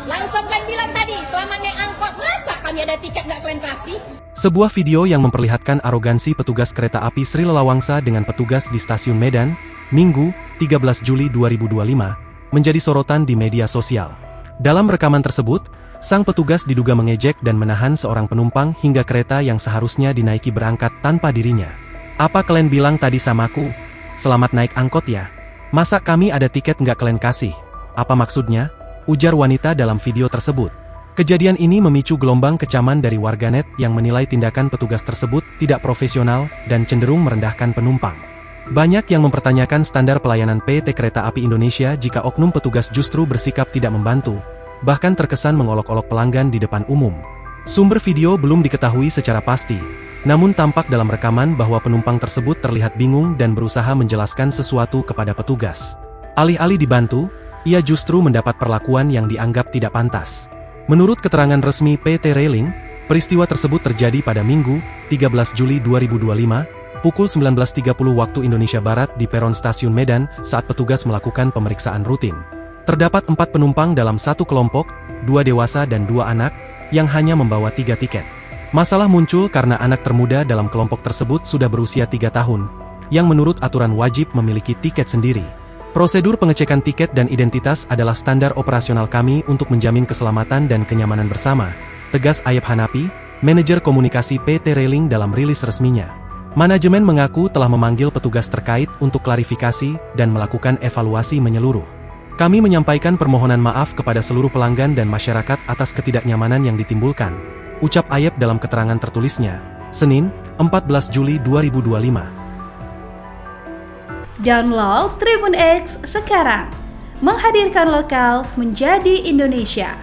Langsung kalian bilang tadi, selamat naik angkot. Masa kami ada tiket nggak kalian kasih? Sebuah video yang memperlihatkan arogansi petugas kereta api Sri Lelawangsa dengan petugas di stasiun Medan, Minggu, 13 Juli 2025, menjadi sorotan di media sosial. Dalam rekaman tersebut, sang petugas diduga mengejek dan menahan seorang penumpang hingga kereta yang seharusnya dinaiki berangkat tanpa dirinya. "Apa kalian bilang tadi samaku? Selamat naik angkot ya? Masa kami ada tiket nggak kalian kasih? Apa maksudnya?" ujar wanita dalam video tersebut. Kejadian ini memicu gelombang kecaman dari warganet yang menilai tindakan petugas tersebut tidak profesional dan cenderung merendahkan penumpang. Banyak yang mempertanyakan standar pelayanan PT Kereta Api Indonesia jika oknum petugas justru bersikap tidak membantu, bahkan terkesan mengolok-olok pelanggan di depan umum. Sumber video belum diketahui secara pasti, namun tampak dalam rekaman bahwa penumpang tersebut terlihat bingung dan berusaha menjelaskan sesuatu kepada petugas. Alih-alih dibantu, ia justru mendapat perlakuan yang dianggap tidak pantas. Menurut keterangan resmi PT Railing, peristiwa tersebut terjadi pada Minggu, 13 Juli 2025, pukul 19.30 waktu Indonesia Barat di peron stasiun Medan saat petugas melakukan pemeriksaan rutin. Terdapat 4 penumpang dalam satu kelompok, 2 dewasa dan 2 anak, yang hanya membawa 3 tiket. Masalah muncul karena anak termuda dalam kelompok tersebut sudah berusia 3 tahun, yang menurut aturan wajib memiliki tiket sendiri. Prosedur pengecekan tiket dan identitas adalah standar operasional kami untuk menjamin keselamatan dan kenyamanan bersama, tegas Ayep Hanapi, manajer komunikasi PT Railing dalam rilis resminya. Manajemen mengaku telah memanggil petugas terkait untuk klarifikasi dan melakukan evaluasi menyeluruh. "Kami menyampaikan permohonan maaf kepada seluruh pelanggan dan masyarakat atas ketidaknyamanan yang ditimbulkan," ucap Ayep dalam keterangan tertulisnya, Senin, 14 Juli 2025. Download Tribun X sekarang, menghadirkan lokal menjadi Indonesia.